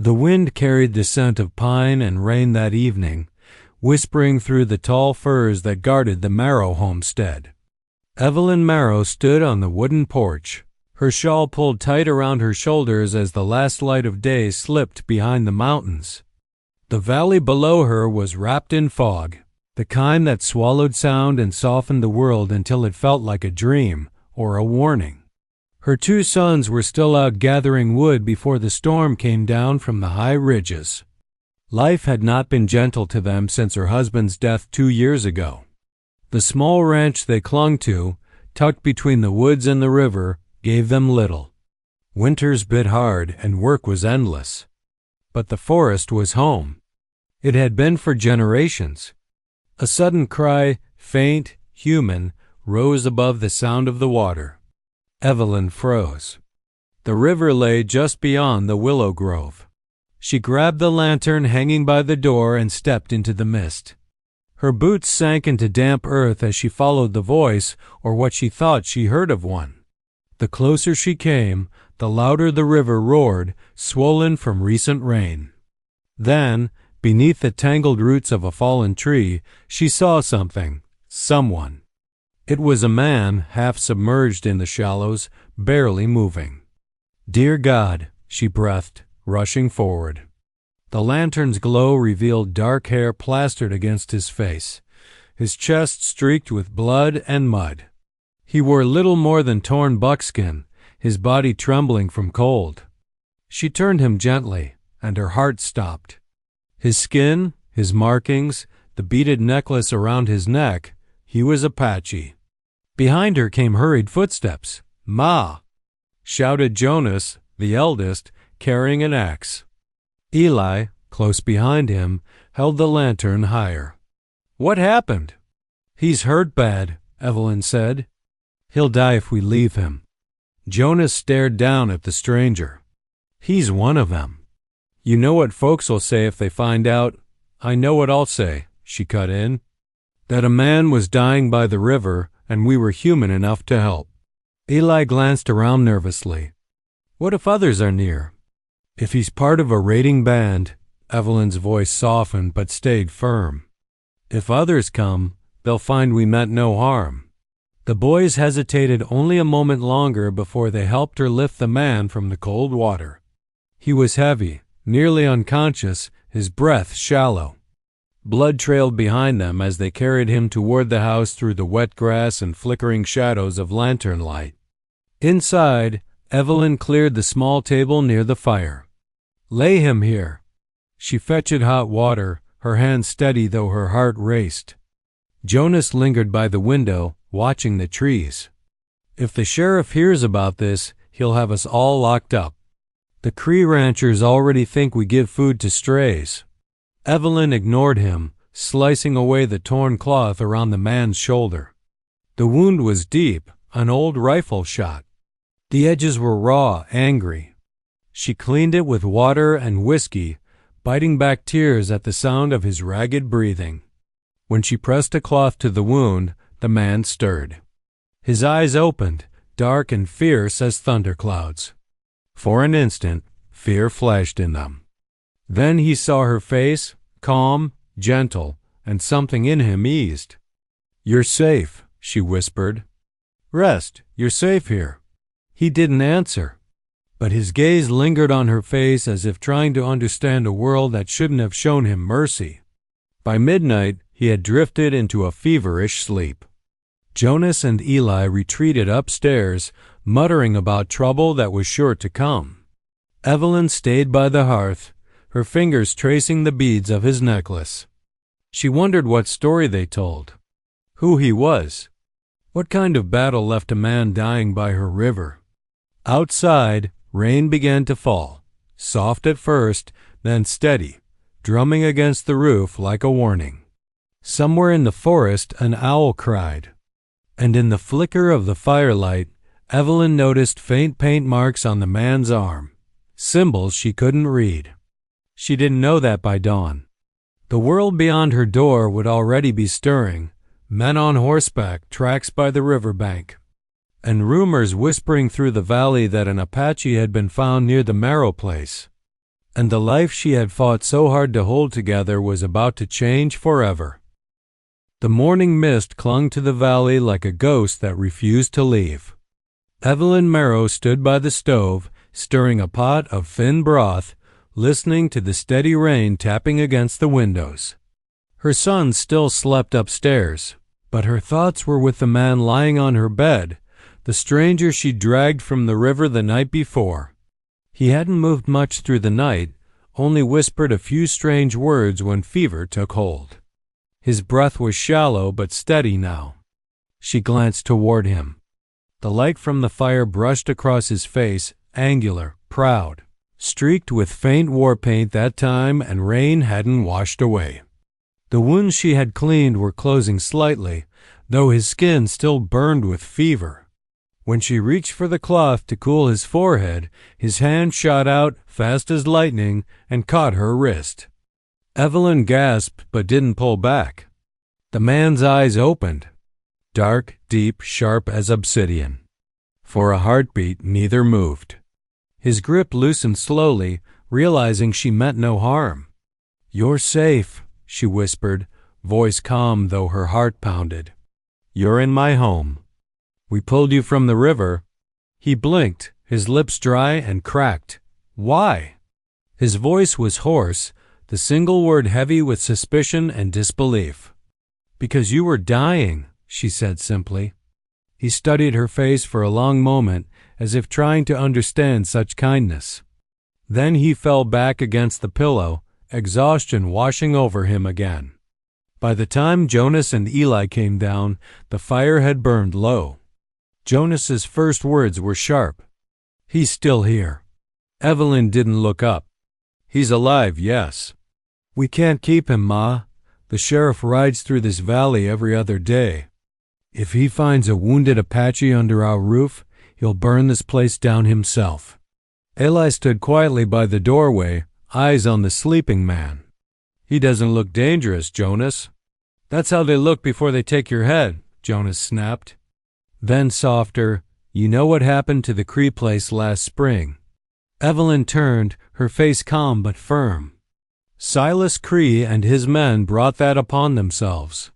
The wind carried the scent of pine and rain that evening, whispering through the tall firs that guarded the Marrow homestead. Evelyn Marrow stood on the wooden porch, her shawl pulled tight around her shoulders as the last light of day slipped behind the mountains. The valley below her was wrapped in fog, the kind that swallowed sound and softened the world until it felt like a dream or a warning. Her 2 sons were still out gathering wood before the storm came down from the high ridges. Life had not been gentle to them since her husband's death 2 years ago. The small ranch they clung to, tucked between the woods and the river, gave them little. Winters bit hard and work was endless. But the forest was home. It had been for generations. A sudden cry, faint, human, rose above the sound of the water. Evelyn froze. The river lay just beyond the willow grove. She grabbed the lantern hanging by the door and stepped into the mist. Her boots sank into damp earth as she followed the voice, or what she thought she heard of one. The closer she came, the louder the river roared, swollen from recent rain. Then, beneath the tangled roots of a fallen tree, she saw something, someone. It was a man, half submerged in the shallows, barely moving. "Dear God," she breathed, rushing forward. The lantern's glow revealed dark hair plastered against his face, his chest streaked with blood and mud. He wore little more than torn buckskin, his body trembling from cold. She turned him gently, and her heart stopped. His skin, his markings, the beaded necklace around his neck, he was Apache. Behind her came hurried footsteps. "Ma!" shouted Jonas, the eldest, carrying an axe. Eli, close behind him, held the lantern higher. "What happened?" "He's hurt bad," Evelyn said. "He'll die if we leave him." Jonas stared down at the stranger. "He's one of them. You know what folks'll say if they find out." "I know what I'll say," she cut in. "That a man was dying by the river, and we were human enough to help." Eli glanced around nervously. "What if others are near?" "If he's part of a raiding band," Evelyn's voice softened but stayed firm. "If others come, they'll find we meant no harm." The boys hesitated only a moment longer before they helped her lift the man from the cold water. He was heavy, nearly unconscious, his breath shallow. Blood trailed behind them as they carried him toward the house through the wet grass and flickering shadows of lantern light. Inside, Evelyn cleared the small table near the fire. "Lay him here." She fetched hot water, her hand steady though her heart raced. Jonas lingered by the window, watching the trees. "If the sheriff hears about this, he'll have us all locked up. The Kree ranchers already think we give food to strays." Evelyn ignored him, slicing away the torn cloth around the man's shoulder. The wound was deep, an old rifle shot. The edges were raw, angry. She cleaned it with water and whiskey, biting back tears at the sound of his ragged breathing. When she pressed a cloth to the wound, the man stirred. His eyes opened, dark and fierce as thunderclouds. For an instant, fear flashed in them. Then he saw her face, calm, gentle, and something in him eased. "You're safe," she whispered. "Rest, you're safe here." He didn't answer, but his gaze lingered on her face as if trying to understand a world that shouldn't have shown him mercy. By midnight, he had drifted into a feverish sleep. Jonas and Eli retreated upstairs, muttering about trouble that was sure to come. Evelyn stayed by the hearth, her fingers tracing the beads of his necklace. She wondered what story they told, who he was, what kind of battle left a man dying by her river. Outside, rain began to fall, soft at first, then steady, drumming against the roof like a warning. Somewhere in the forest an owl cried, and in the flicker of the firelight, Evelyn noticed faint paint marks on the man's arm, symbols she couldn't read. She didn't know that by dawn. The world beyond her door would already be stirring, men on horseback, tracks by the riverbank, and rumors whispering through the valley that an Apache had been found near the Marrow place. and the life she had fought so hard to hold together was about to change forever. The morning mist clung to the valley like a ghost that refused to leave. Evelyn Marrow stood by the stove, stirring a pot of thin broth, listening to the steady rain tapping against the windows. Her son still slept upstairs, but her thoughts were with the man lying on her bed, the stranger she dragged from the river the night before. He hadn't moved much through the night, only whispered a few strange words when fever took hold. His breath was shallow but steady now. She glanced toward him. The light from the fire brushed across his face, angular, proud, streaked with faint war paint that time and rain hadn't washed away. The wounds she had cleaned were closing slightly, though his skin still burned with fever. When she reached for the cloth to cool his forehead, his hand shot out, fast as lightning, and caught her wrist. Evelyn gasped but didn't pull back. The man's eyes opened, dark, deep, sharp as obsidian. For a heartbeat, neither moved. His grip loosened slowly, realizing she meant no harm. "You're safe," she whispered, voice calm though her heart pounded. "You're in my home. We pulled you from the river." He blinked, his lips dry and cracked. "Why?" His voice was hoarse, the single word heavy with suspicion and disbelief. "Because you were dying," she said simply. He studied her face for a long moment, as if trying to understand such kindness. Then he fell back against the pillow, exhaustion washing over him again. By the time Jonas and Eli came down, the fire had burned low. Jonas's first words were sharp. "He's still here." Evelyn didn't look up. "He's alive, yes." "We can't keep him, Ma. The sheriff rides through this valley every other day. If he finds a wounded Apache under our roof, he'll burn this place down himself." Eli stood quietly by the doorway, eyes on the sleeping man. "He doesn't look dangerous, Jonas." "That's how they look before they take your head," Jonas snapped. Then softer, "You know what happened to the Kree place last spring?" Evelyn turned, her face calm but firm. "Silas Kree and his men brought that upon themselves.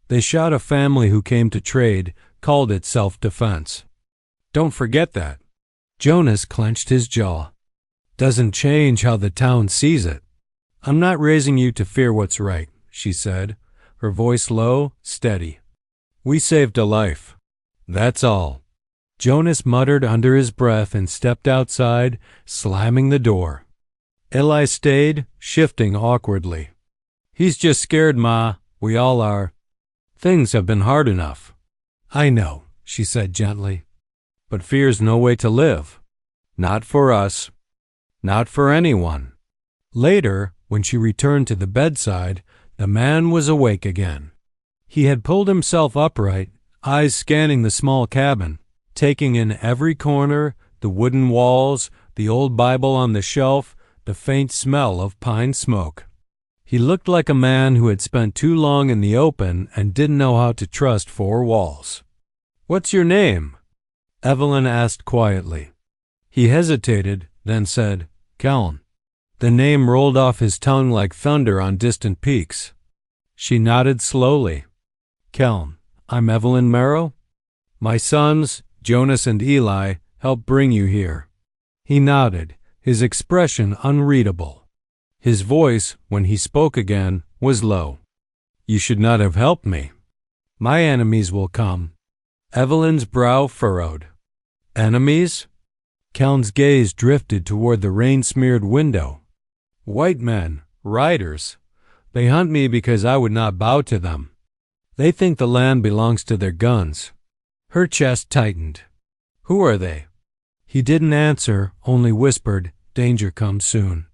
They shot a family who came to trade, called it self-defense. Don't forget that." Jonas clenched his jaw. "Doesn't change how the town sees it." "I'm not raising you to fear what's right," she said, her voice low, steady. "We saved a life. That's all." Jonas muttered under his breath and stepped outside, slamming the door. Eli stayed, shifting awkwardly. "He's just scared, Ma. We all are. Things have been hard enough." "I know," she said gently. "But fear's no way to live. Not for us. Not for anyone." Later, when she returned to the bedside, the man was awake again. He had pulled himself upright, eyes scanning the small cabin, taking in every corner, the wooden walls, the old Bible on the shelf, the faint smell of pine smoke. He looked like a man who had spent too long in the open and didn't know how to trust four walls. "What's your name?" Evelyn asked quietly. He hesitated, then said, "Kaeln." The name rolled off his tongue like thunder on distant peaks. She nodded slowly. "Kaeln, I'm Evelyn Marrow. My sons, Jonas and Eli, helped bring you here." He nodded, his expression unreadable. His voice, when he spoke again, was low. "You should not have helped me. My enemies will come." Evelyn's brow furrowed. "Enemies?" Kaeln's gaze drifted toward the rain-smeared window. "White men, riders. They hunt me because I would not bow to them. They think the land belongs to their guns." Her chest tightened. "Who are they?" He didn't answer, only whispered, "Danger comes soon."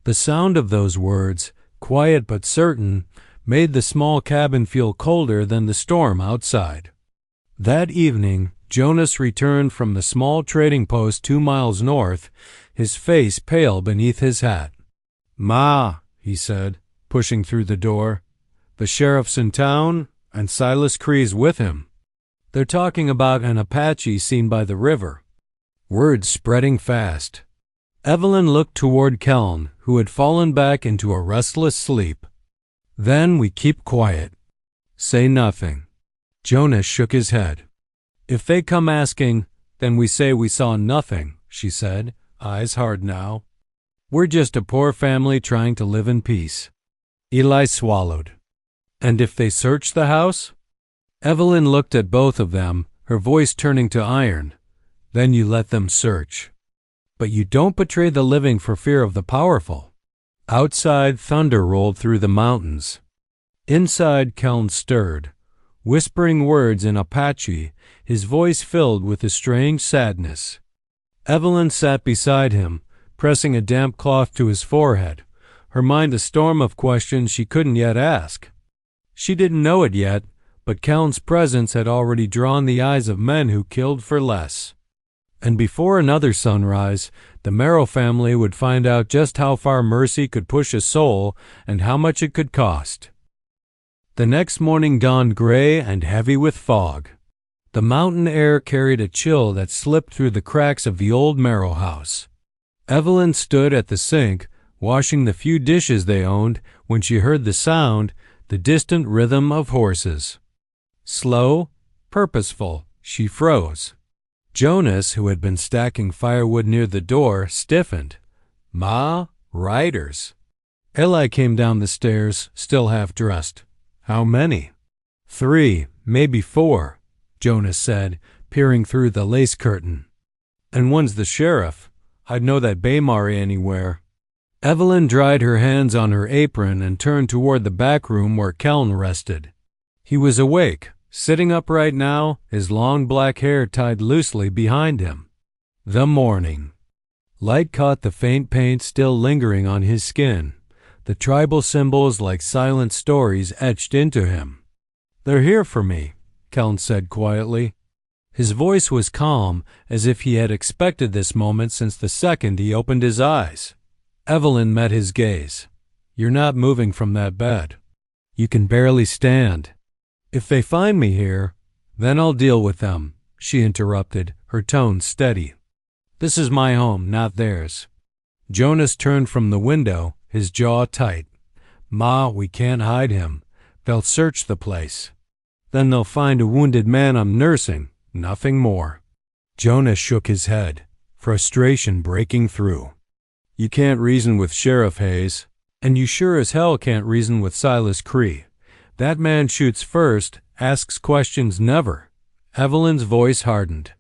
The sound of those words, quiet but certain, made the small cabin feel colder than the storm outside. That evening, Jonas returned from the small trading post 2 miles north, his face pale beneath his hat. "Ma," he said, pushing through the door, "the sheriff's in town, and Silas Kree's with him. They're talking about an Apache seen by the river." Words spreading fast. Evelyn looked toward Kaeln, who had fallen back into a restless sleep. Then we keep quiet. Say nothing. Jonas shook his head. If they come asking, then we say we saw nothing, she said, eyes hard now. We're just a poor family trying to live in peace. Eli swallowed. And if they search the house? Evelyn looked at both of them, her voice turning to iron. Then you let them search. But you don't betray the living for fear of the powerful. Outside, thunder rolled through the mountains. Inside, Kaeln stirred, whispering words in Apache, his voice filled with a strange sadness. Evelyn sat beside him, pressing a damp cloth to his forehead, her mind a storm of questions she couldn't yet ask. She didn't know it yet, but Kaeln's presence had already drawn the eyes of men who killed for less. And before another sunrise, the Marrow family would find out just how far mercy could push a soul and how much it could cost. The next morning dawned gray and heavy with fog. The mountain air carried a chill that slipped through the cracks of the old Marrow house. Evelyn stood at the sink, washing the few dishes they owned, when she heard the sound, the distant rhythm of horses. Slow, purposeful, she froze. Jonas, who had been stacking firewood near the door, stiffened. Ma, riders. Eli came down the stairs, still half-dressed. How many? 3, maybe 4, Jonas said, peering through the lace curtain. And one's the sheriff. I'd know that Baymari anywhere. Evelyn dried her hands on her apron and turned toward the back room where Kaeln rested. He was awake, sitting upright now, his long black hair tied loosely behind him. The morning. Light caught the faint paint still lingering on his skin, the tribal symbols like silent stories etched into him. They're here for me, Kaeln said quietly. His voice was calm, as if he had expected this moment since the second he opened his eyes. Evelyn met his gaze. You're not moving from that bed. You can barely stand. If they find me here, then I'll deal with them, she interrupted, her tone steady. This is my home, not theirs. Jonas turned from the window, his jaw tight. Ma, we can't hide him. They'll search the place. Then they'll find a wounded man I'm nursing, nothing more. Jonas shook his head, frustration breaking through. You can't reason with Sheriff Hayes, and you sure as hell can't reason with Silas Kree. That man shoots first, asks questions never. Evelyn's voice hardened.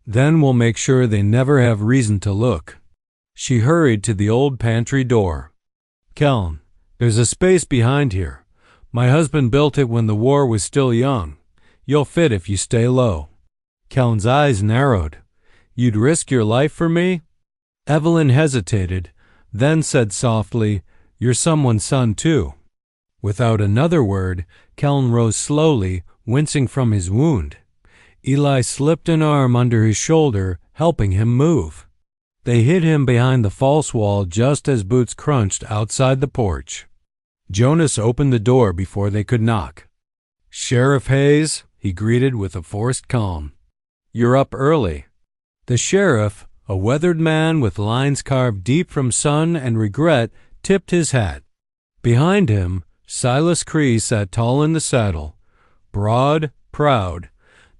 Then we'll make sure they never have reason to look. She hurried to the old pantry door. Kaeln, there's a space behind here. My husband built it when the war was still young. You'll fit if you stay low. Kaeln's eyes narrowed. You'd risk your life for me? Evelyn hesitated, then said softly, You're someone's son too. Without another word, Kaeln rose slowly, wincing from his wound. Eli slipped an arm under his shoulder, helping him move. They hid him behind the false wall just as boots crunched outside the porch. Jonas opened the door before they could knock. Sheriff Hayes, he greeted with a forced calm. You're up early. The sheriff, a weathered man with lines carved deep from sun and regret, tipped his hat. Behind him, Silas Kree sat tall in the saddle, broad, proud,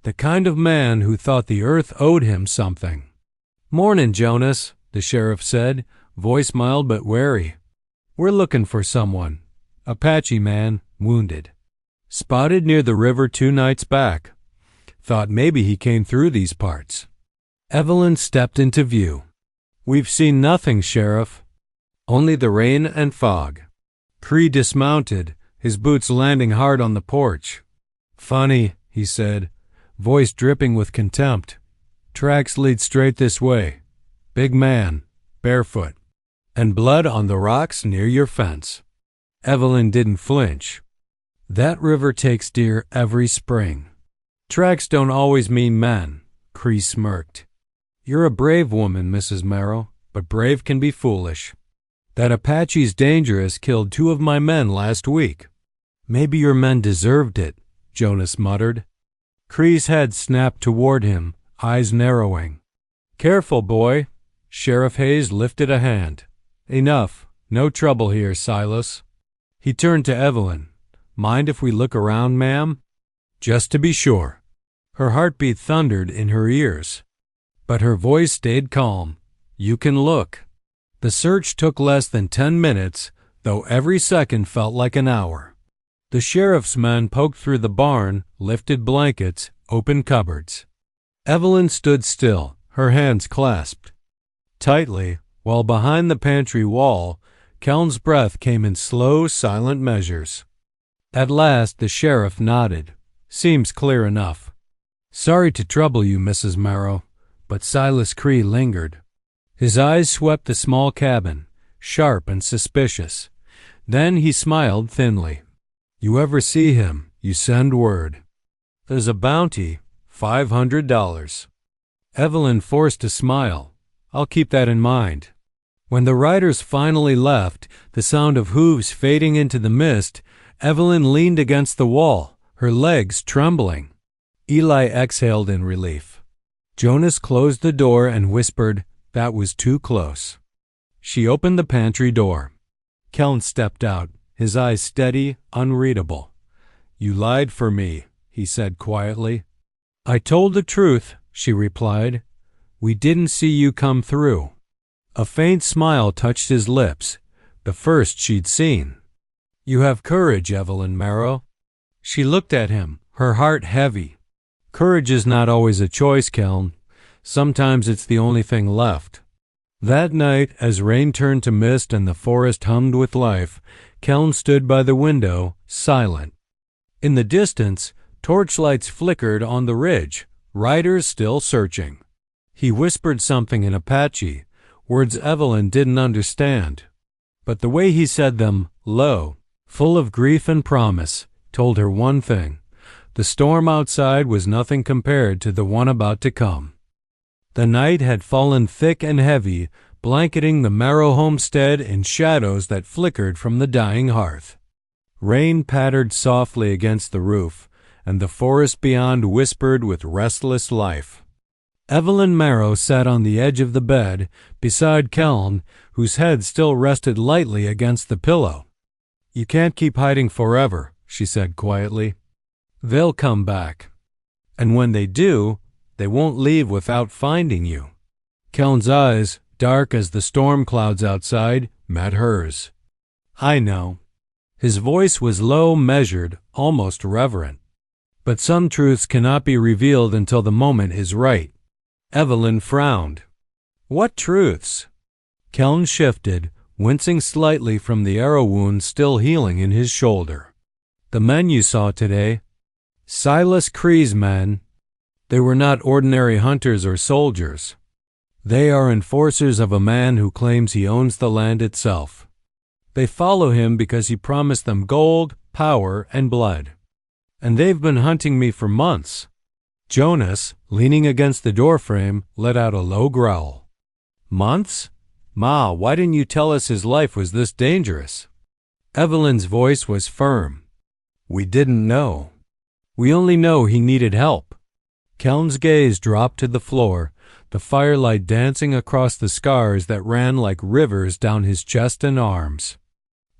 the kind of man who thought the earth owed him something. Mornin', Jonas, the sheriff said, voice mild but wary. We're looking for someone. Apache man, wounded. Spotted near the river 2 nights back. Thought maybe he came through these parts. Evelyn stepped into view. We've seen nothing, Sheriff. Only the rain and fog. Kree dismounted, his boots landing hard on the porch. Funny, he said, voice dripping with contempt. Tracks lead straight this way. Big man, barefoot, and blood on the rocks near your fence. Evelyn didn't flinch. That river takes deer every spring. Tracks don't always mean men, Kree smirked. You're a brave woman, Mrs. Marrow, but brave can be foolish. That Apache's dangerous killed 2 of my men last week. Maybe your men deserved it, Jonas muttered. Kree's head snapped toward him, eyes narrowing. Careful, boy. Sheriff Hayes lifted a hand. Enough. No trouble here, Silas. He turned to Evelyn. Mind if we look around, ma'am? Just to be sure. Her heartbeat thundered in her ears, but her voice stayed calm. You can look. The search took less than 10 minutes, though every second felt like an hour. The sheriff's men poked through the barn, lifted blankets, opened cupboards. Evelyn stood still, her hands clasped tightly, while behind the pantry wall, Kaeln's breath came in slow, silent measures. At last the sheriff nodded. Seems clear enough. Sorry to trouble you, Mrs. Marrow, but Silas Kree lingered. His eyes swept the small cabin, sharp and suspicious. Then he smiled thinly. You ever see him, you send word. There's a bounty, $500. Evelyn forced a smile. I'll keep that in mind. When the riders finally left, the sound of hooves fading into the mist, Evelyn leaned against the wall, her legs trembling. Eli exhaled in relief. Jonas closed the door and whispered, that was too close. She opened the pantry door. Kaeln stepped out, his eyes steady, unreadable. You lied for me, he said quietly. I told the truth, she replied. We didn't see you come through. A faint smile touched his lips, the first she'd seen. You have courage, Evelyn Marrow. She looked at him, her heart heavy. Courage is not always a choice, Kaeln. Sometimes it's the only thing left. That night, as rain turned to mist and the forest hummed with life, Kaeln stood by the window, silent. In the distance, torchlights flickered on the ridge, riders still searching. He whispered something in Apache, words Evelyn didn't understand. But the way he said them, low, full of grief and promise, told her one thing. The storm outside was nothing compared to the one about to come. The night had fallen thick and heavy, blanketing the Marrow homestead in shadows that flickered from the dying hearth. Rain pattered softly against the roof, and the forest beyond whispered with restless life. Evelyn Marrow sat on the edge of the bed, beside Kaeln, whose head still rested lightly against the pillow. You can't keep hiding forever, she said quietly. They'll come back. And when they do, they won't leave without finding you. Kaeln's eyes, dark as the storm clouds outside, met hers. I know. His voice was low, measured, almost reverent. But some truths cannot be revealed until the moment is right. Evelyn frowned. What truths? Kaeln shifted, wincing slightly from the arrow wound still healing in his shoulder. The men you saw today, Silas Kree's men, they were not ordinary hunters or soldiers. They are enforcers of a man who claims he owns the land itself. They follow him because he promised them gold, power, and blood. And they've been hunting me for months. Jonas, leaning against the doorframe, let out a low growl. Months? Ma, why didn't you tell us his life was this dangerous? Evelyn's voice was firm. We didn't know. We only know he needed help. Kaeln's gaze dropped to the floor, the firelight dancing across the scars that ran like rivers down his chest and arms.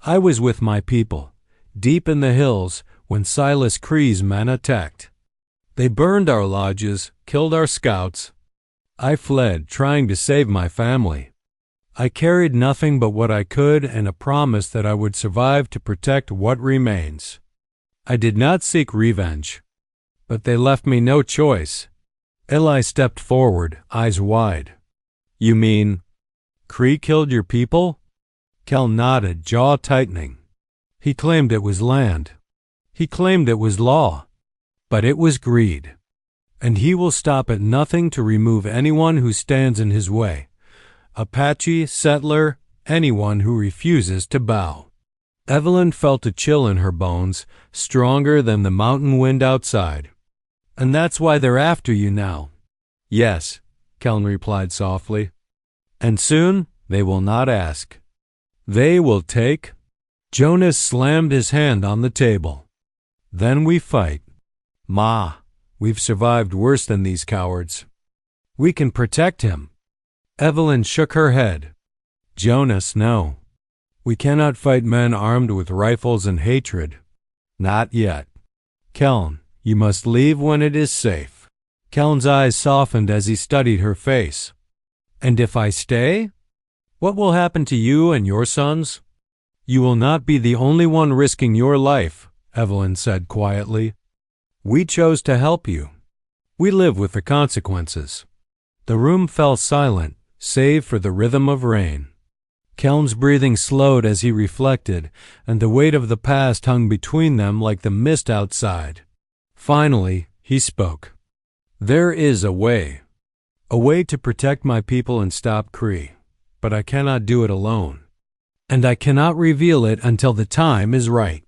I was with my people, deep in the hills, when Silas Kree's men attacked. They burned our lodges, killed our scouts. I fled, trying to save my family. I carried nothing but what I could and a promise that I would survive to protect what remains. I did not seek revenge, but they left me no choice. Eli stepped forward, eyes wide. You mean, Kree killed your people? Kaeln nodded, jaw tightening. He claimed it was land. He claimed it was law. But it was greed. And he will stop at nothing to remove anyone who stands in his way. Apache, settler, anyone who refuses to bow. Evelyn felt a chill in her bones, stronger than the mountain wind outside. And that's why they're after you now. Yes, Kaeln replied softly. And soon they will not ask. They will take. Jonas slammed his hand on the table. Then we fight. Ma, we've survived worse than these cowards. We can protect him. Evelyn shook her head. Jonas, no. We cannot fight men armed with rifles and hatred. Not yet. Kaeln, you must leave when it is safe. Kaeln's eyes softened as he studied her face. And if I stay? What will happen to you and your sons? You will not be the only one risking your life, Evelyn said quietly. We chose to help you. We live with the consequences. The room fell silent, save for the rhythm of rain. Kaeln's breathing slowed as he reflected, and the weight of the past hung between them like the mist outside. Finally, he spoke. There is a way to protect my people and stop Kree, but I cannot do it alone. And I cannot reveal it until the time is right.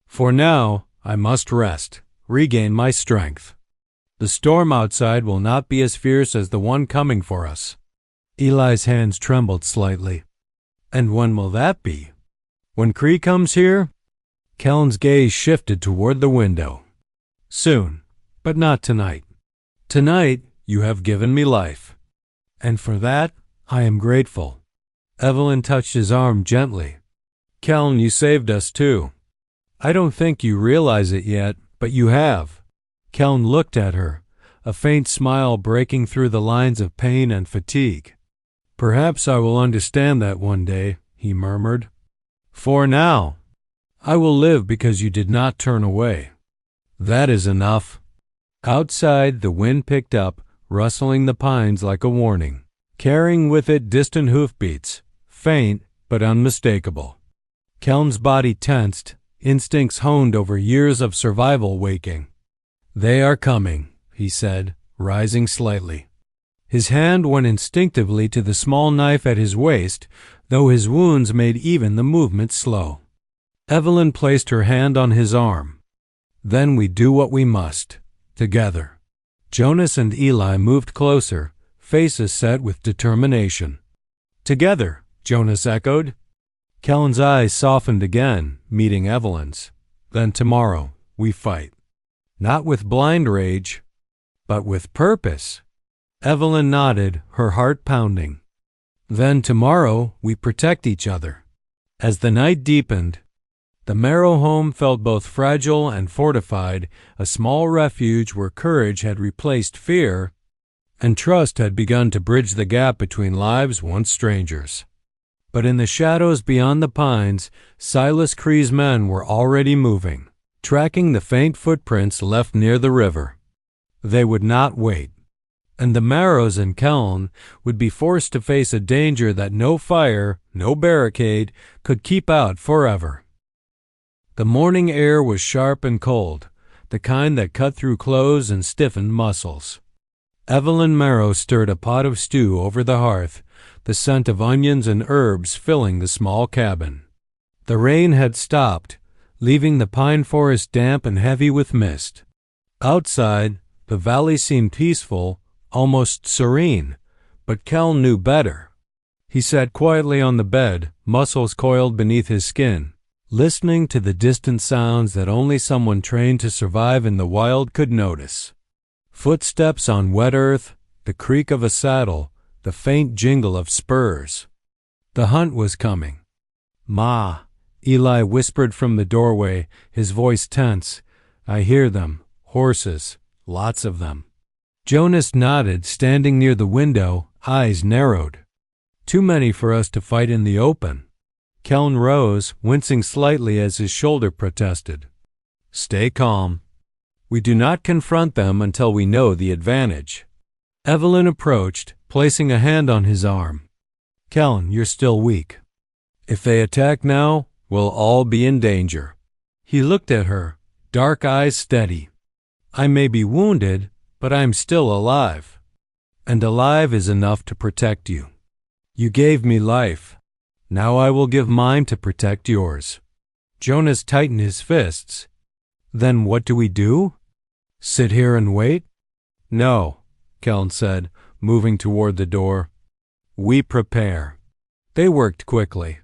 For now, I must rest, regain my strength. The storm outside will not be as fierce as the one coming for us. Eli's hands trembled slightly. And when will that be? When Kree comes here? Kaeln's gaze shifted toward the window. Soon, but not tonight. Tonight, you have given me life. And for that, I am grateful. Evelyn touched his arm gently. Kaeln, you saved us too. I don't think you realize it yet, but you have. Kaeln looked at her, a faint smile breaking through the lines of pain and fatigue. Perhaps I will understand that one day, he murmured. For now, I will live because you did not turn away. That is enough. Outside, the wind picked up, rustling the pines like a warning, carrying with it distant hoofbeats, faint but unmistakable. Kaeln's body tensed, instincts honed over years of survival waking. They are coming, he said, rising slightly. His hand went instinctively to the small knife at his waist, though his wounds made even the movement slow. Evelyn placed her hand on his arm. Then we do what we must, together. Jonas and Eli moved closer, faces set with determination. Together, Jonas echoed. Kaeln's eyes softened again, meeting Evelyn's. Then tomorrow, we fight. Not with blind rage, but with purpose. Evelyn nodded, her heart pounding. Then tomorrow, we protect each other. As the night deepened, the Marrow home felt both fragile and fortified, a small refuge where courage had replaced fear, and trust had begun to bridge the gap between lives once strangers. But in the shadows beyond the pines, Silas Kree's men were already moving, tracking the faint footprints left near the river. They would not wait, and the Marrows and Kaeln would be forced to face a danger that no fire, no barricade, could keep out forever. The morning air was sharp and cold, the kind that cut through clothes and stiffened muscles. Evelyn Marrow stirred a pot of stew over the hearth, the scent of onions and herbs filling the small cabin. The rain had stopped, leaving the pine forest damp and heavy with mist. Outside, the valley seemed peaceful, almost serene, but Kaeln knew better. He sat quietly on the bed, muscles coiled beneath his skin, listening to the distant sounds that only someone trained to survive in the wild could notice. Footsteps on wet earth, the creak of a saddle, the faint jingle of spurs. The hunt was coming. Ma, Eli whispered from the doorway, his voice tense. I hear them. Horses. Lots of them. Jonas nodded, standing near the window, eyes narrowed. Too many for us to fight in the open. Kaeln rose, wincing slightly as his shoulder protested. Stay calm. We do not confront them until we know the advantage. Evelyn approached, placing a hand on his arm. Kaeln, you're still weak. If they attack now, we'll all be in danger. He looked at her, dark eyes steady. I may be wounded, but I'm still alive. And alive is enough to protect you. You gave me life. Now I will give mine to protect yours. Jonas tightened his fists. Then what do we do? Sit here and wait? No, Kaeln said, moving toward the door. We prepare. They worked quickly.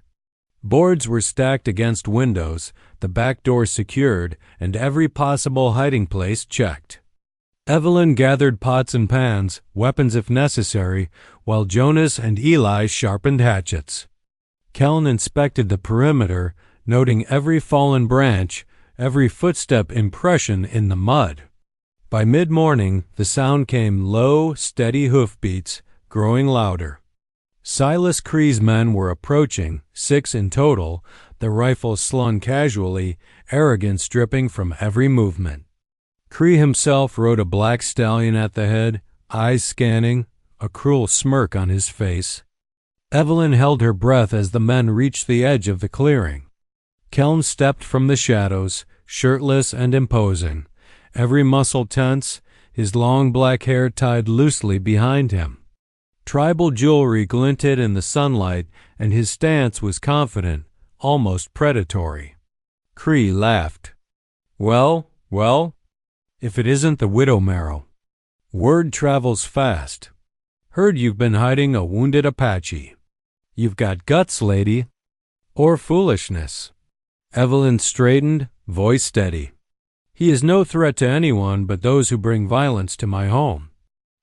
Boards were stacked against windows, the back door secured, and every possible hiding place checked. Evelyn gathered pots and pans, weapons if necessary, while Jonas and Eli sharpened hatchets. Kaeln inspected the perimeter, noting every fallen branch, every footstep impression in the mud. By mid-morning, the sound came low, steady hoofbeats, growing louder. Silas Kree's men were approaching, 6 in total, their rifles slung casually, arrogance dripping from every movement. Kree himself rode a black stallion at the head, eyes scanning, a cruel smirk on his face. Evelyn held her breath as the men reached the edge of the clearing. Kaeln stepped from the shadows, shirtless and imposing, every muscle tense, his long black hair tied loosely behind him. Tribal jewelry glinted in the sunlight, and his stance was confident, almost predatory. Kree laughed. Well, if it isn't the widow Marrow. Word travels fast. Heard you've been hiding a wounded Apache. You've got guts, lady. Or foolishness. Evelyn straightened, voice steady. He is no threat to anyone but those who bring violence to my home.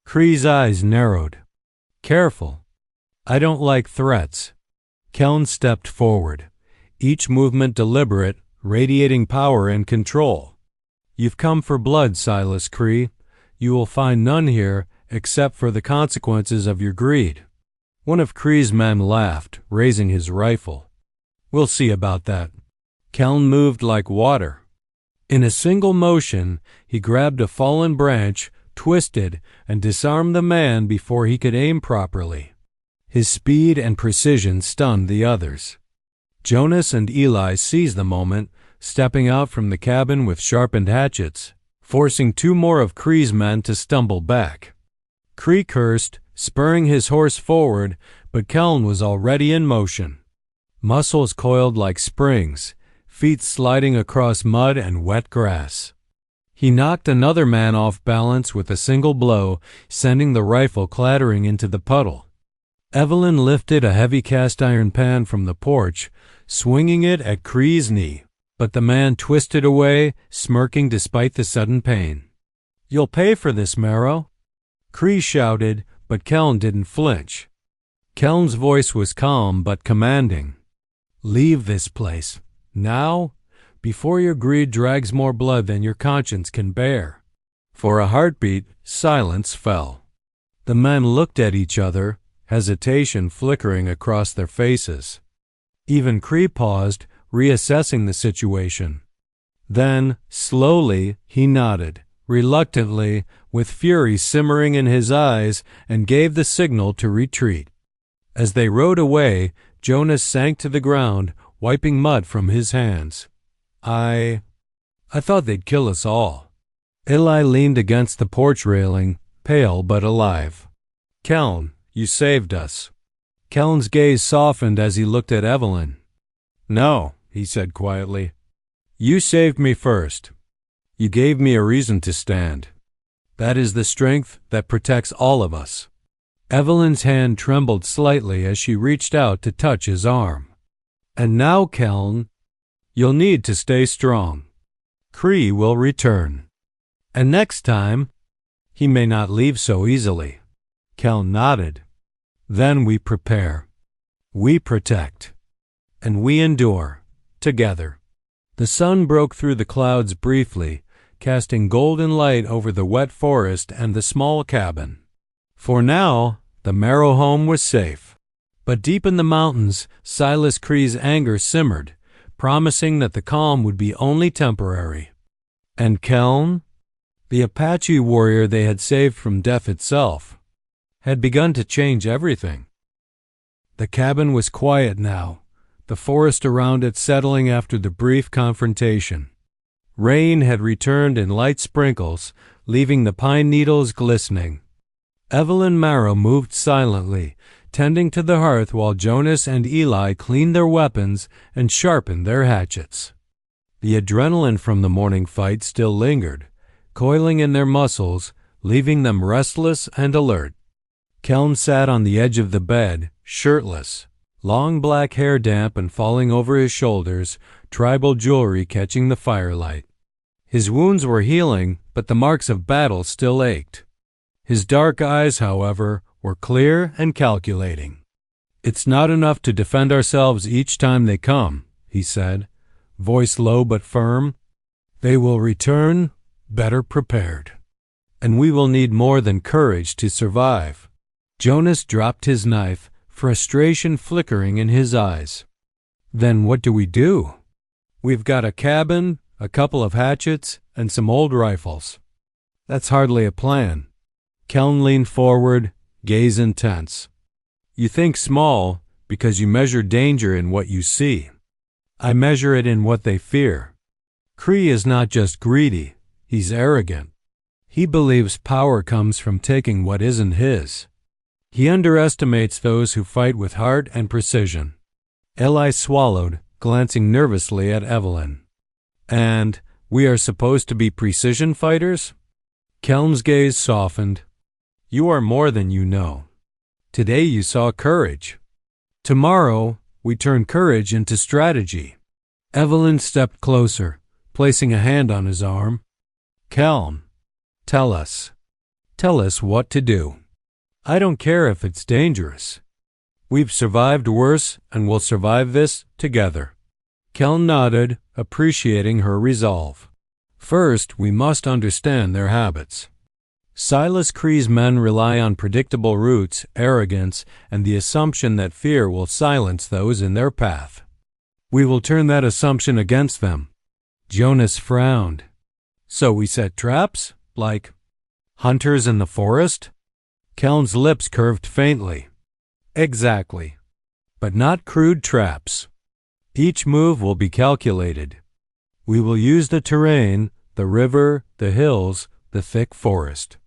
Kree's eyes narrowed. Careful. I don't like threats. Kaeln stepped forward, each movement deliberate, radiating power and control. You've come for blood, Silas Kree. You will find none here except for the consequences of your greed. One of Kree's men laughed, raising his rifle. We'll see about that. Kaeln moved like water. In a single motion, he grabbed a fallen branch, twisted, and disarmed the man before he could aim properly. His speed and precision stunned the others. Jonas and Eli seized the moment, stepping out from the cabin with sharpened hatchets, forcing 2 more of Kree's men to stumble back. Kree cursed, spurring his horse forward, but Kaeln was already in motion. Muscles coiled like springs, feet sliding across mud and wet grass. He knocked another man off balance with a single blow, sending the rifle clattering into the puddle. Evelyn lifted a heavy cast-iron pan from the porch, swinging it at Kree's knee, but the man twisted away, smirking despite the sudden pain. You'll pay for this, Marrow. Kree shouted, but Kaeln didn't flinch. Kaeln's voice was calm but commanding. Leave this place, now, before your greed drags more blood than your conscience can bear. For a heartbeat, silence fell. The men looked at each other, hesitation flickering across their faces. Even Kree paused, reassessing the situation. Then, slowly, he nodded, reluctantly, with fury simmering in his eyes, and gave the signal to retreat. As they rode away, Jonas sank to the ground, wiping mud from his hands. I thought they'd kill us all. Eli leaned against the porch railing, pale but alive. Kaeln, you saved us. Kaeln's gaze softened as he looked at Evelyn. No, he said quietly. You saved me first. You gave me a reason to stand. That is the strength that protects all of us. Evelyn's hand trembled slightly as she reached out to touch his arm. And now, Kaeln, you'll need to stay strong. Kree will return. And next time, he may not leave so easily. Kaeln nodded. Then we prepare. We protect. And we endure, together. The sun broke through the clouds briefly, casting golden light over the wet forest and the small cabin. For now, the Marrow home was safe. But deep in the mountains, Silas Kree's anger simmered, promising that the calm would be only temporary. And Kaeln, the Apache warrior they had saved from death itself, had begun to change everything. The cabin was quiet now, the forest around it settling after the brief confrontation. Rain had returned in light sprinkles, leaving the pine needles glistening. Evelyn Marrow moved silently, tending to the hearth while Jonas and Eli cleaned their weapons and sharpened their hatchets. The adrenaline from the morning fight still lingered, coiling in their muscles, leaving them restless and alert. Kaeln sat on the edge of the bed, shirtless, long black hair damp and falling over his shoulders, tribal jewelry catching the firelight. His wounds were healing, but the marks of battle still ached. His dark eyes, however, were clear and calculating. "It's not enough to defend ourselves each time they come," he said, voice low but firm. "They will return better prepared. And we will need more than courage to survive." Jonas dropped his knife, frustration flickering in his eyes. "Then what do we do? We've got a cabin, a couple of hatchets, and some old rifles." "That's hardly a plan." Kaeln leaned forward, gaze intense. "You think small because you measure danger in what you see. I measure it in what they fear. Kree is not just greedy, he's arrogant. He believes power comes from taking what isn't his. He underestimates those who fight with heart and precision." Eli swallowed, glancing nervously at Evelyn. "And we are supposed to be precision fighters?" Kaeln's gaze softened. "You are more than you know. Today you saw courage. Tomorrow we turn courage into strategy." Evelyn stepped closer, placing a hand on his arm. "Kaeln, tell us. Tell us what to do. I don't care if it's dangerous. We've survived worse and we'll survive this together." Kaeln nodded, appreciating her resolve. "First, we must understand their habits. Silas Kree's men rely on predictable routes, arrogance, and the assumption that fear will silence those in their path. We will turn that assumption against them." Jonas frowned. "So we set traps? Like hunters in the forest?" Kaeln's lips curved faintly. "Exactly. But not crude traps. Each move will be calculated. We will use the terrain, the river, the hills, the thick forest.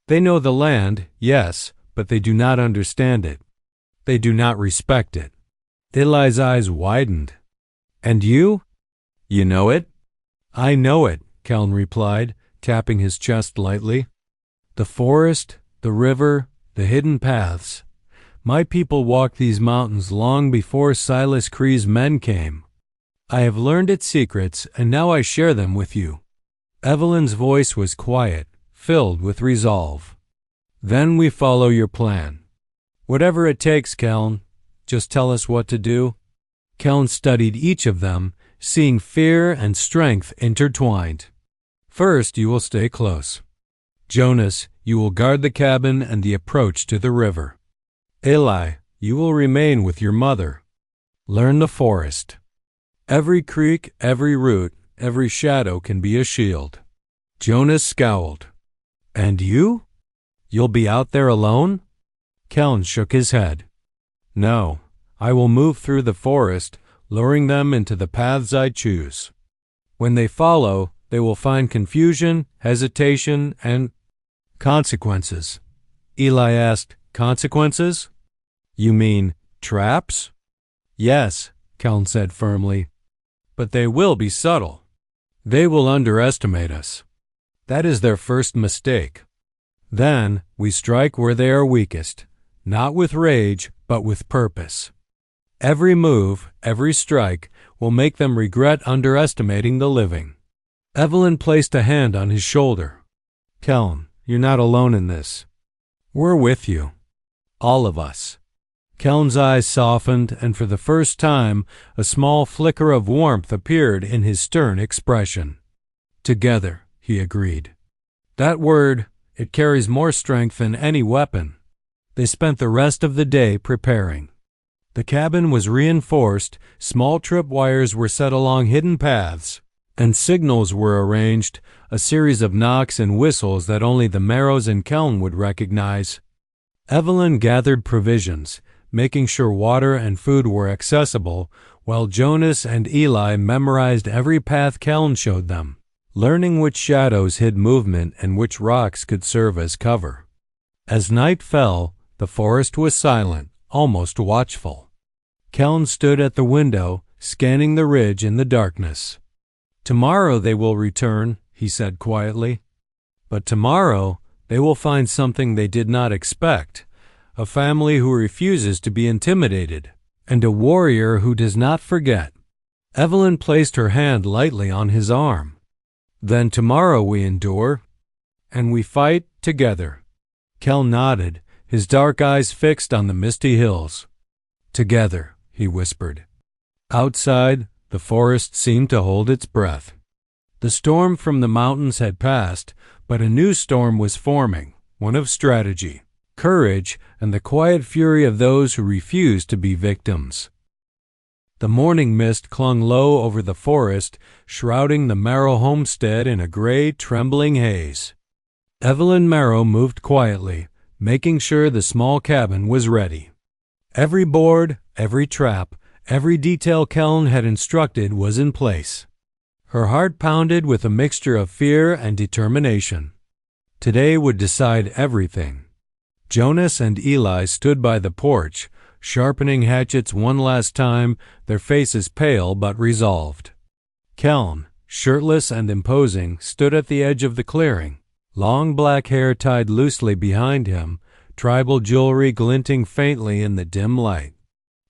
They know the land, yes, but they do not understand it. They do not respect it." Eli's eyes widened. "And you? You know it?" "I know it," Kaeln replied, tapping his chest lightly. "The forest, the river, the hidden paths. My people walked these mountains long before Silas Kree's men came. I have learned its secrets, and now I share them with you." Evelyn's voice was quiet, filled with resolve. "Then we follow your plan. Whatever it takes, Kaeln. Just tell us what to do." Kaeln studied each of them, seeing fear and strength intertwined. "First, you will stay close. Jonas, you will guard the cabin and the approach to the river. Eli, you will remain with your mother. Learn the forest. Every creek, every root, every shadow can be a shield." Jonas scowled. "And you? You'll be out there alone?" Kaeln shook his head. "No, I will move through the forest, luring them into the paths I choose. When they follow, they will find confusion, hesitation, and consequences." Eli asked, "Consequences? You mean traps?" "Yes," Kaeln said firmly. "But they will be subtle. They will underestimate us. That is their first mistake. Then we strike where they are weakest, not with rage, but with purpose. Every move, every strike, will make them regret underestimating the living." Evelyn placed a hand on his shoulder. "Kaeln, you're not alone in this. We're with you. All of us." Kaeln's eyes softened, and for the first time, a small flicker of warmth appeared in his stern expression. "Together," he agreed. "That word, it carries more strength than any weapon." They spent the rest of the day preparing. The cabin was reinforced, small tripwires were set along hidden paths, and signals were arranged, a series of knocks and whistles that only the Marrows and Kaeln would recognize. Evelyn gathered provisions, making sure water and food were accessible, while Jonas and Eli memorized every path Kaeln showed them, learning which shadows hid movement and which rocks could serve as cover. As night fell, the forest was silent, almost watchful. Kaeln stood at the window, scanning the ridge in the darkness. "Tomorrow they will return," he said quietly. "But tomorrow they will find something they did not expect, a family who refuses to be intimidated, and a warrior who does not forget." Evelyn placed her hand lightly on his arm. "Then tomorrow we endure, and we fight together. Kaeln nodded, his dark eyes fixed on the misty hills. Together, he whispered. Outside, the forest seemed to hold its breath. The storm from the mountains had passed, but a new storm was forming, one of strategy, courage, and the quiet fury of those who refused to be victims. The morning mist clung low over the forest, shrouding the Marrow homestead in a gray, trembling haze. Evelyn Marrow moved quietly, making sure the small cabin was ready. Every board, every trap, every detail Kaeln had instructed was in place. Her heart pounded with a mixture of fear and determination. Today would decide everything. Jonas and Eli stood by the porch, sharpening hatchets one last time, their faces pale but resolved. Kaeln, shirtless and imposing, stood at the edge of the clearing, long black hair tied loosely behind him, tribal jewelry glinting faintly in the dim light.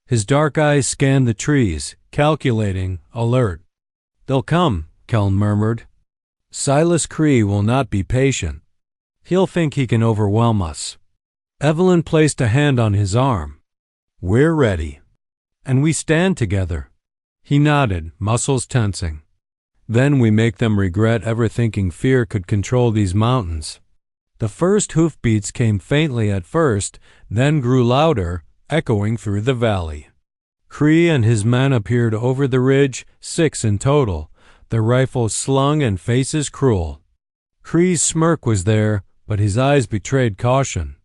His dark eyes scanned the trees, calculating, alert. "They'll come," Kaeln murmured. "Silas Kree will not be patient. He'll think he can overwhelm us." Evelyn placed a hand on his arm. "We're ready. And we stand together." He nodded, muscles tensing. "Then we make them regret ever thinking fear could control these mountains." The first hoofbeats came faintly at first, then grew louder, echoing through the valley. Kree and his men appeared over the ridge, 6 in total, their rifles slung and faces cruel. Kree's smirk was there, but his eyes betrayed caution.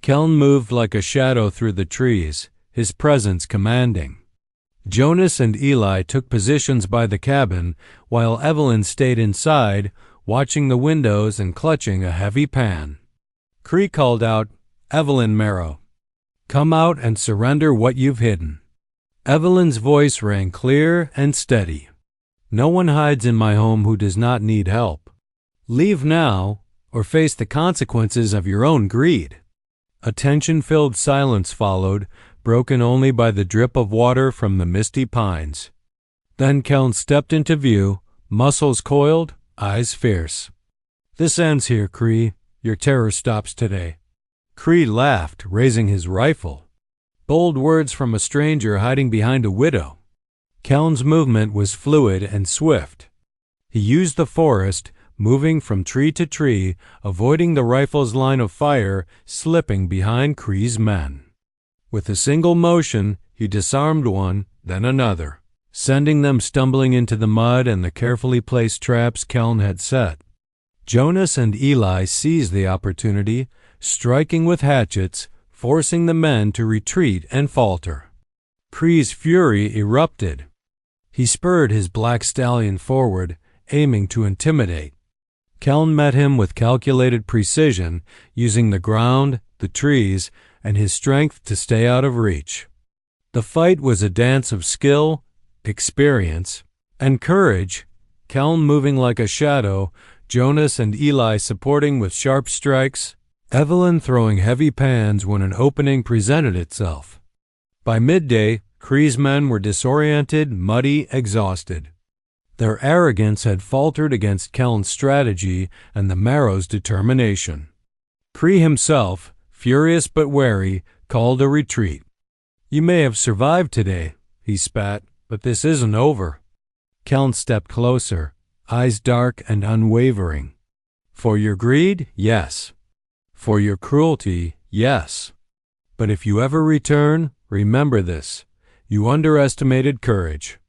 Kaeln moved like a shadow through the trees, his presence commanding. Jonas and Eli took positions by the cabin, while Evelyn stayed inside, watching the windows and clutching a heavy pan. Kree called out, "Evelyn Marrow, come out and surrender what you've hidden." Evelyn's voice rang clear and steady. "No one hides in my home who does not need help. Leave now, or face the consequences of your own greed." A tension-filled silence followed, broken only by the drip of water from the misty pines. Then Kaeln stepped into view, muscles coiled, eyes fierce. "This ends here, Kree. Your terror stops today." Kree laughed, raising his rifle. Bold words from a stranger hiding behind a widow. Kaeln's movement was fluid and swift. He used the forest, moving from tree to tree, avoiding the rifle's line of fire, slipping behind Kree's men. With a single motion, he disarmed one, then another, sending them stumbling into the mud and the carefully placed traps Kaeln had set. Jonas and Eli seized the opportunity, striking with hatchets, forcing the men to retreat and falter. Kree's fury erupted. He spurred his black stallion forward, aiming to intimidate. Kaeln met him with calculated precision, using the ground, the trees, and his strength to stay out of reach. The fight was a dance of skill, experience, and courage, Kaeln moving like a shadow, Jonas and Eli supporting with sharp strikes, Evelyn throwing heavy pans when an opening presented itself. By midday, Kree's men were disoriented, muddy, exhausted. Their arrogance had faltered against Kaeln's strategy and the Marrows' determination. Kree himself, furious but wary, called a retreat. "You may have survived today," he spat, "but this isn't over." Kaeln stepped closer, eyes dark and unwavering. "For your greed, yes. For your cruelty, yes. But if you ever return, remember this. You underestimated courage.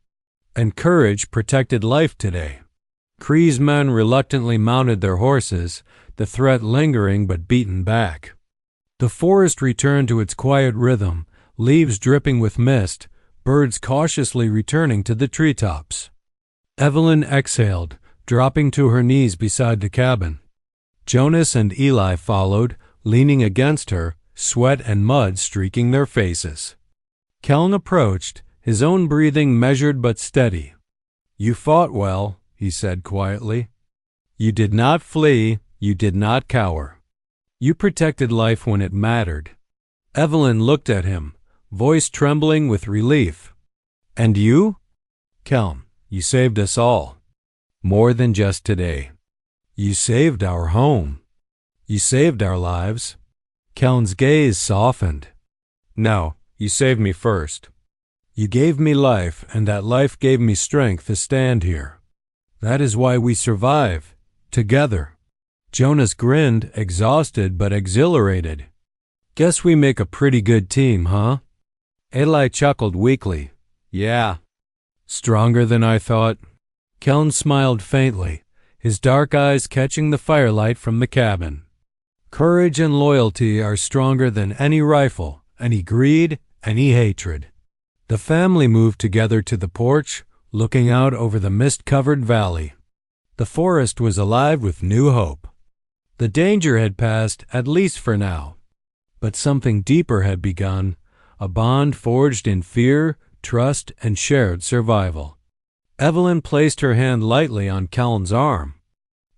And courage protected life today." Kree's men reluctantly mounted their horses, the threat lingering but beaten back. The forest returned to its quiet rhythm, leaves dripping with mist, birds cautiously returning to the treetops. Evelyn exhaled, dropping to her knees beside the cabin. Jonas and Eli followed, leaning against her, sweat and mud streaking their faces. Kaeln approached, his own breathing measured but steady. "You fought well," he said quietly. "You did not flee, you did not cower. You protected life when it mattered." Evelyn looked at him, voice trembling with relief. "And you?" "Kaeln, you saved us all. More than just today. You saved our home." You saved our lives. Kaeln's gaze softened. No, you saved me first. You gave me life, and that life gave me strength to stand here. That is why we survive, together. Jonas grinned, exhausted but exhilarated. Guess we make a pretty good team, huh? Eli chuckled weakly. Yeah. Stronger than I thought. Kaeln smiled faintly, his dark eyes catching the firelight from the cabin. Courage and loyalty are stronger than any rifle, any greed, any hatred. The family moved together to the porch, looking out over the mist-covered valley. The forest was alive with new hope. The danger had passed, at least for now. But something deeper had begun, a bond forged in fear, trust, and shared survival. Evelyn placed her hand lightly on Kaeln's arm.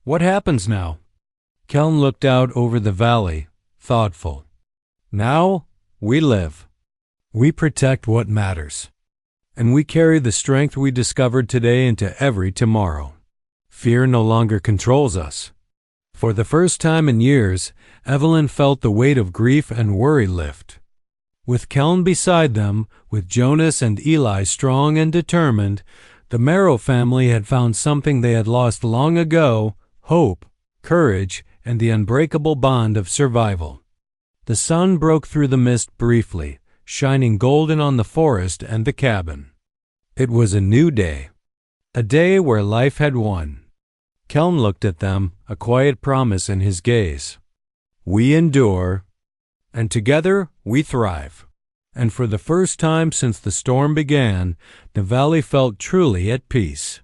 What happens now? Kaeln looked out over the valley, thoughtful. Now, we live. We protect what matters. And we carry the strength we discovered today into every tomorrow. Fear no longer controls us. For the first time in years, Evelyn felt the weight of grief and worry lift. With Kaeln beside them, with Jonas and Eli strong and determined, the Marrow family had found something they had lost long ago: hope, courage, and the unbreakable bond of survival. The sun broke through the mist briefly, shining golden on the forest and the cabin. It was a new day, a day where life had won. Kaeln looked at them, a quiet promise in his gaze. We endure, and together we thrive. And for the first time since the storm began, the valley felt truly at peace.